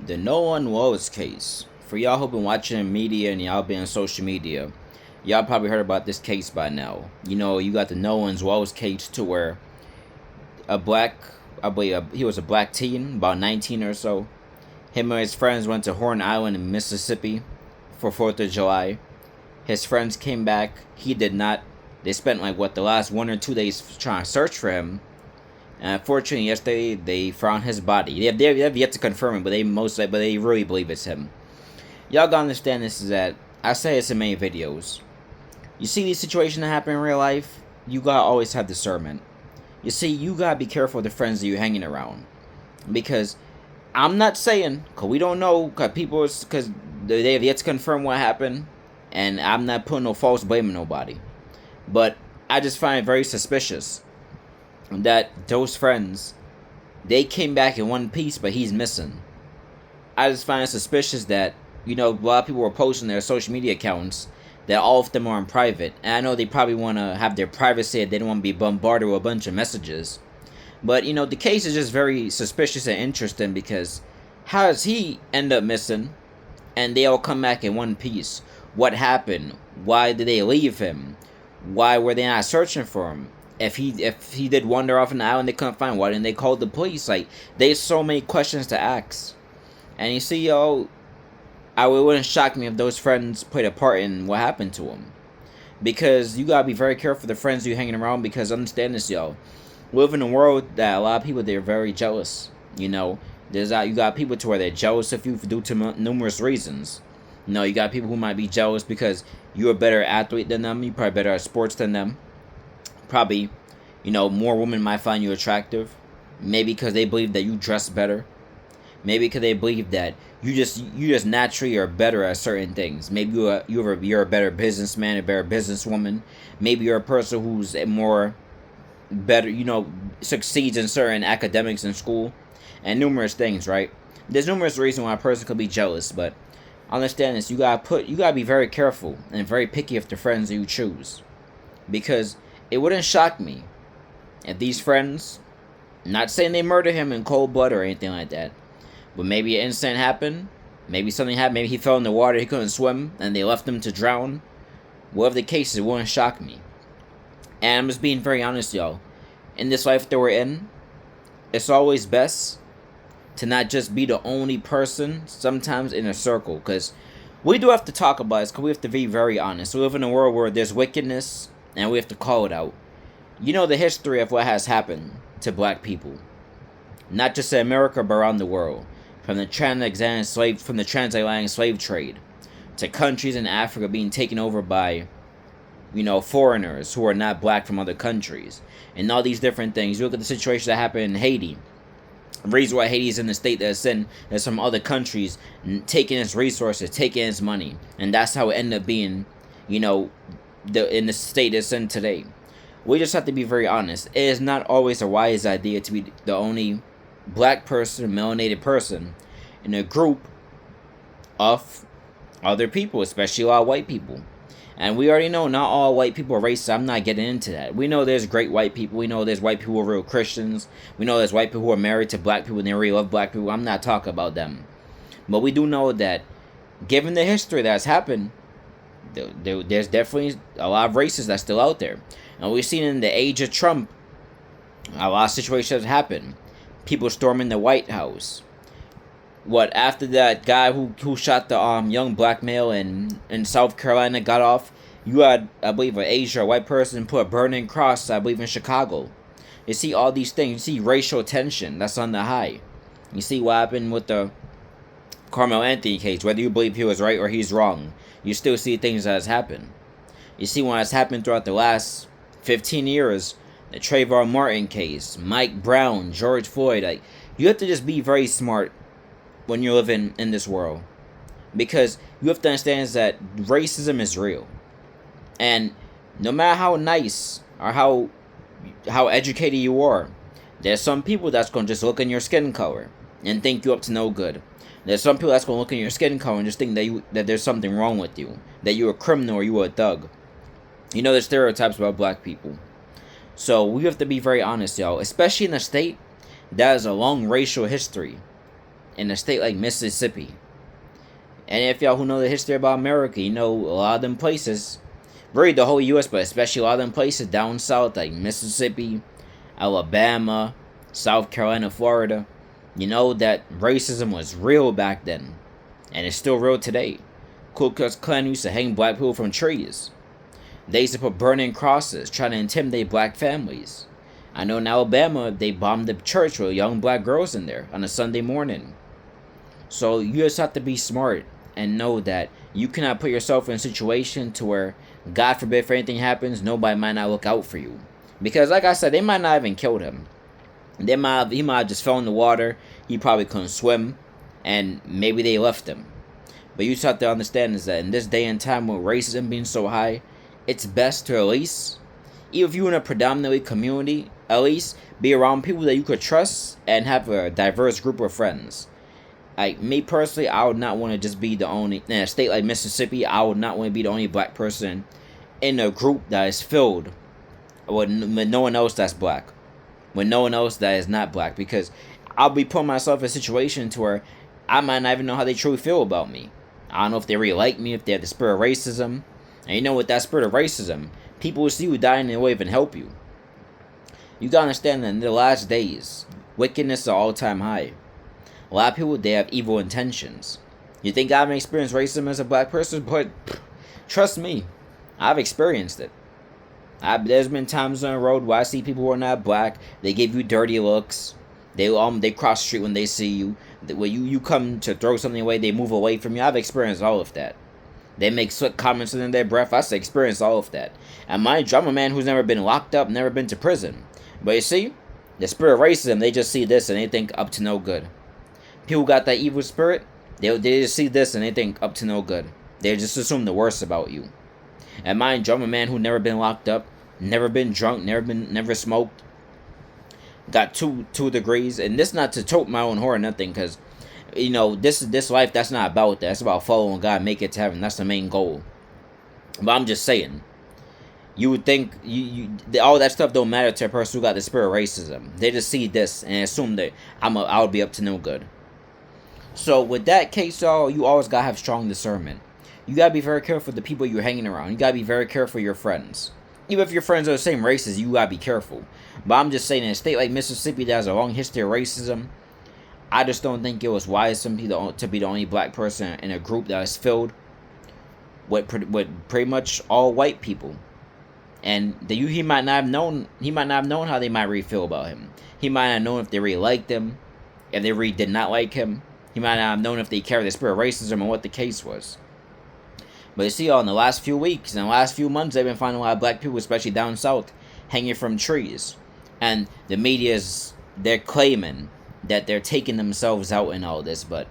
The Nolan Wells case. For y'all who've been watching media and y'all been on social media, y'all probably heard about this case by now. You know, you got the Nolan Wells case to where a black, I believe he was a black teen, about 19 or so. Him and his friends went to Horn Island in Mississippi for 4th of July. His friends came back. He did not. They spent the last 1 or 2 days trying to search for him. And unfortunately, yesterday they found his body. They have yet to confirm it, but they really believe it's him. Y'all gotta understand this is that I say this in many videos. You see these situations that happen in real life, you gotta always have discernment. You see, you gotta be careful of the friends that you're hanging around, because I'm not saying, cause we don't know, cause they have yet to confirm what happened, and I'm not putting no false blame on nobody, but I just find it very suspicious that those friends, they came back in one piece, but he's missing. I just find it suspicious that, a lot of people were posting their social media accounts that all of them are in private. And I know they probably want to have their privacy. They don't want to be bombarded with a bunch of messages. But, the case is just very suspicious and interesting because how does he end up missing and they all come back in one piece? What happened? Why did they leave him? Why were they not searching for him? If he did wander off an island they couldn't find, why didn't they call the police? There's so many questions to ask. And you see, it wouldn't shock me if those friends played a part in what happened to him. Because you gotta be very careful of the friends you're hanging around, because understand this, yo. We live in a world that a lot of people, they're very jealous. You got people to where they're jealous of you due to numerous reasons. You got people who might be jealous because you're a better athlete than them, you're probably better at sports than them. Probably, more women might find you attractive. Maybe because they believe that you dress better. Maybe because they believe that you just naturally are better at certain things. Maybe you're a better businessman, a better businesswoman. Maybe you're a person who's better, succeeds in certain academics in school, and numerous things, right? There's numerous reasons why a person could be jealous, but understand this: you gotta be very careful and very picky of the friends that you choose, because it wouldn't shock me if these friends, not saying they murder him in cold blood or anything like that, but maybe an incident happened, maybe something happened, maybe he fell in the water, he couldn't swim, and they left him to drown. Whatever the case is, it wouldn't shock me. And I'm just being very honest, y'all. In this life that we're in, it's always best to not just be the only person sometimes in a circle, because we do have to talk about this, because we have to be very honest. We live in a world where there's wickedness, and we have to call it out. The history of what has happened to black people, not just in America but around the world, from the transatlantic slave trade to countries in Africa being taken over by foreigners who are not black from other countries, and all these different things. You look at the situation that happened in Haiti. The reason why Haiti is in the state that it's in, there's some other countries taking its resources, taking its money, and that's how it ended up being, in the state it's in today. We just have to be very honest. It is not always a wise idea to be the only black person, melanated person, in a group of other people, especially a lot of white people. And we already know not all white people are racist. I'm not getting into that. We know there's great white people. We know there's white people who are real Christians. We know there's white people who are married to black people and they really love black people. I'm not talking about them. But we do know that, given the history that's happened, there's definitely a lot of racists that's still out there. And we've seen in the age of Trump, a lot of situations happen. People storming the White House. After that guy who shot the young black male in South Carolina got off, you had, I believe, an Asian or white person put a burning cross, I believe, in Chicago. You see all these things. You see racial tension that's on the high. You see what happened with the Carmelo Anthony case. Whether you believe he was right or he's wrong, you still see things that has happened. You see what has happened throughout the last 15 years. The Trayvon Martin case, Mike Brown, George Floyd. You have to just be very smart when you're living in this world, because you have to understand that racism is real, and no matter how nice or how educated you are, there's some people that's going to just look at your skin color and think you up to no good. There's some people that's going to look at your skin color and just think that there's something wrong with you, that you're a criminal or you're a thug. There's stereotypes about black people. So we have to be very honest, y'all, especially in a state that has a long racial history. in a state like Mississippi. And if y'all who know the history about America, you know a lot of them places, really the whole U.S., but especially a lot of them places down south like Mississippi, Alabama, South Carolina, Florida, you know that racism was real back then, and it's still real today. Ku Klux Klan used to hang black people from trees. They used to put burning crosses, trying to intimidate black families. I know in Alabama, they bombed the church with young black girls in there on a Sunday morning. So you just have to be smart and know that you cannot put yourself in a situation to where, God forbid, if anything happens, nobody might not look out for you. Because like I said, they might not even killed him. He might have just fell in the water. He probably couldn't swim, and maybe they left him. But you just have to understand is that in this day and time with racism being so high, it's best to at least, even if you're in a predominantly community, at least be around people that you could trust and have a diverse group of friends. Like me personally, I would not want to just be the only, in a state like Mississippi, I would not want to be the only black person in a group that is filled with no one else that's black. With no one else that is not black, because I'll be putting myself in a situation to where I might not even know how they truly feel about me. I don't know if they really like me, if they have the spirit of racism. And you know, with that spirit of racism, people will see you dying in a way and help you. You gotta understand that in the last days, wickedness is all-time high. A lot of people, they have evil intentions. You think I haven't experienced racism as a black person? But trust me, I've experienced it. There's been times on the road where I see people who are not black. They give you dirty looks. They cross the street when they see you. When you come to throw something away, they move away from you. I've experienced all of that. They make slick comments in their breath. I've experienced all of that. And mind you, I'm a man who's never been locked up, never been to prison. But you see, the spirit of racism, they just see this and they think up to no good. People got that evil spirit, they just see this and they think up to no good. They just assume the worst about you. And mind you, I'm a man who never been locked up, never been drunk, never smoked. Got two degrees, and this not to tote my own horn or nothing, because you know this life, that's not about that. It's about following God, make it to heaven. That's the main goal. But I'm just saying, you would think all that stuff don't matter to a person who got the spirit of racism. They just see this and assume that I'll be up to no good. So with that case, y'all, you always gotta have strong discernment. You gotta be very careful with the people you're hanging around. You gotta be very careful with your friends. Even if your friends are the same races, you gotta be careful. But I'm just saying, in a state like Mississippi that has a long history of racism, I just don't think it was wise to be the only black person in a group that is filled with pretty much all white people. And he might not have known how they might really feel about him. He might not have known if they really liked him, if they really did not like him. He might not have known if they carried the spirit of racism and what the case was. But you see, in the last few weeks, in the last few months, they've been finding a lot of black people, especially down south, hanging from trees. And the media's, they're claiming that they're taking themselves out in all this. But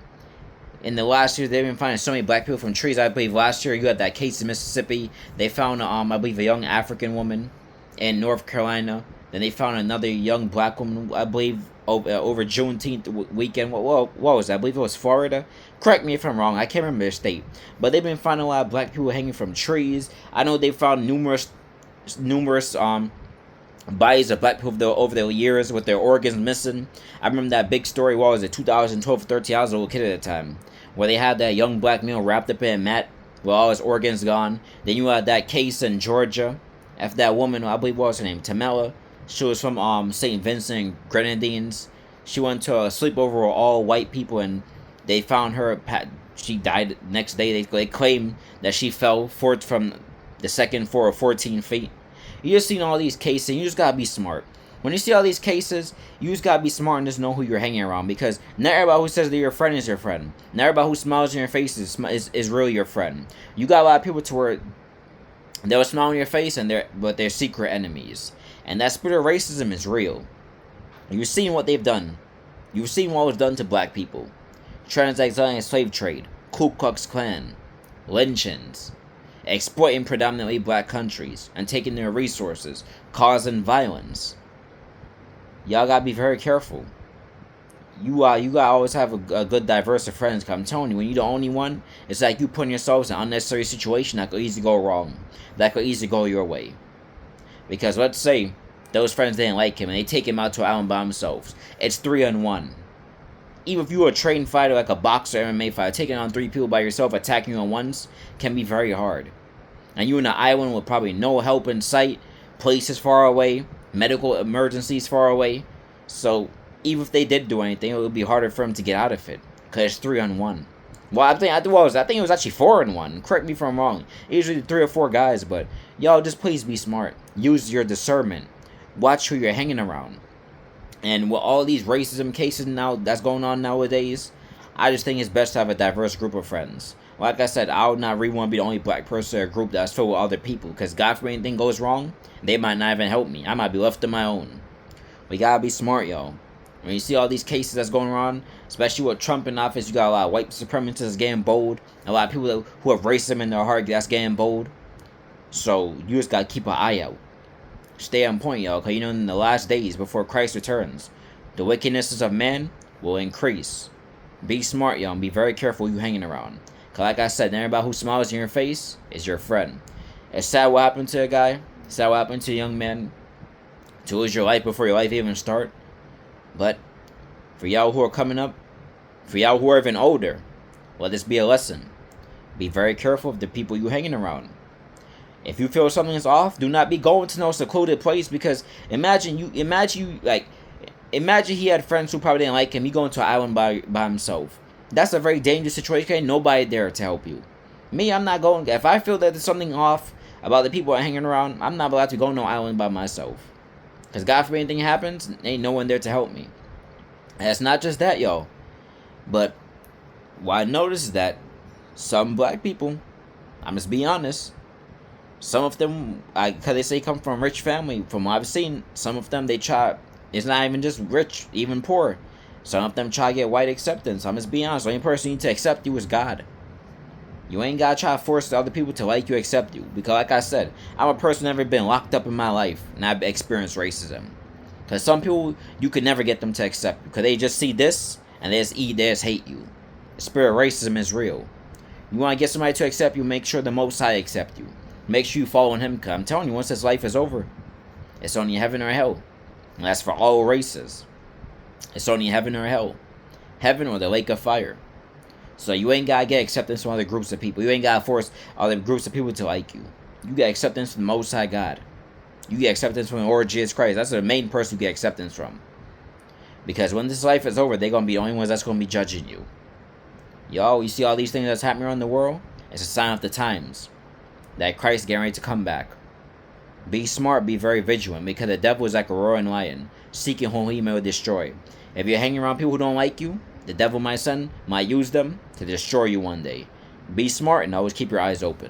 in the last year, they've been finding so many black people from trees. I believe last year, you had that case in Mississippi. They found, I believe, a young African woman in North Carolina. Then they found another young black woman, I believe, over Juneteenth weekend. What was that? I believe it was Florida. Correct me if I'm wrong. I can't remember the state. But they've been finding a lot of black people hanging from trees. I know they found numerous bodies of black people over the years with their organs missing. I remember that big story, what was it, 2012 or 13, I was a little kid at the time, where they had that young black male wrapped up in a mat with all his organs gone. Then you had that case in Georgia after that woman, I believe, what was her name, Tamela. She was from St. Vincent Grenadines. She went to a sleepover with all white people, and they found her. She died next day. They claim that she fell from the second floor of 14 feet. You just seen all these cases, and you just gotta be smart. When you see all these cases, you just gotta be smart and just know who you're hanging around, because not everybody who says they're your friend is your friend. Not everybody who smiles in your face is really your friend. You got a lot of people to where they'll smile in your face, but they're secret enemies. And that spirit of racism is real. You've seen what they've done. You've seen what was done to black people. Transatlantic slave trade, Ku Klux Klan, lynchings, exploiting predominantly black countries and taking their resources, causing violence. Y'all gotta be very careful. You gotta always have a good diverse of friends. Cause I'm telling you, when you're the only one, it's like you putting yourselves in an unnecessary situation that could easily go wrong. That could easily go your way. Because let's say those friends didn't like him and they take him out to an island by themselves. It's 3-on-1. even if you're a trained fighter like a boxer, MMA fighter, taking on 3 people by yourself, attacking you on ones, can be very hard. And you're in an island with probably no help in sight, places far away, medical emergencies far away. So even if they did do anything, it would be harder for them to get out of it, because it's 3-on-1. Well, I think it was actually 4-on-1. Correct me if I'm wrong. Usually 3 or 4 guys, but y'all just please be smart. Use your discernment. Watch who you're hanging around. And with all these racism cases now that's going on nowadays, I just think it's best to have a diverse group of friends. Like I said, I would not really want to be the only black person in a group that's filled with other people, because God forbid anything goes wrong, they might not even help me. I might be left on my own. We gotta be smart, y'all. When you see all these cases that's going on, especially with Trump in office, you got a lot of white supremacists getting bold. A lot of people who have racism in their heart that's getting bold. So you just gotta keep an eye out. Stay on point, y'all, because you know in the last days before Christ returns, the wickednesses of man will increase. Be smart, y'all, and be very careful who you hanging around. Because like I said, everybody who smiles in your face is your friend. It's sad what happened to a guy. It's sad what happened to a young man. To lose your life before your life even start. But for y'all who are coming up, for y'all who are even older, let this be a lesson. Be very careful of the people you're hanging around. If you feel something is off, do not be going to no secluded place, because imagine he had friends who probably didn't like him. He going to an island by himself. That's a very dangerous situation. Nobody there to help you. Me, I'm not going. If I feel that there's something off about the people I'm hanging around, I'm not allowed to go to no island by myself. Because God forbid anything happens, ain't no one there to help me. And it's not just that, y'all. But what I noticed is that some black people, I'm just being honest, some of them, because they say come from a rich family, from what I've seen, some of them, they try, it's not even just rich, even poor. Some of them try to get white acceptance. I'm just being honest, the only person you need to accept you is God. You ain't gotta try to force other people to like you, accept you. Because like I said, I'm a person who's never been locked up in my life, and I've experienced racism. Because some people, you could never get them to accept you. Because they just see this, and they just hate you. The spirit of racism is real. You want to get somebody to accept you, make sure the Most High accept you. Make sure you follow him, because I'm telling you, once this life is over, it's only heaven or hell. And that's for all races. It's only heaven or hell. Heaven or the lake of fire. So you ain't gotta get acceptance from other groups of people. You ain't gotta force other groups of people to like you. You get acceptance from the Most High God. You get acceptance from the Lord Jesus Christ. That's the main person you get acceptance from. Because when this life is over, they're gonna be the only ones that's gonna be judging you. Y'all, you see all these things that's happening around the world? It's a sign of the times that Christ is getting ready to come back. Be smart, be very vigilant, because the devil is like a roaring lion, seeking whom he may destroy. If you're hanging around people who don't like you, the devil might use them to destroy you one day. Be smart and always keep your eyes open.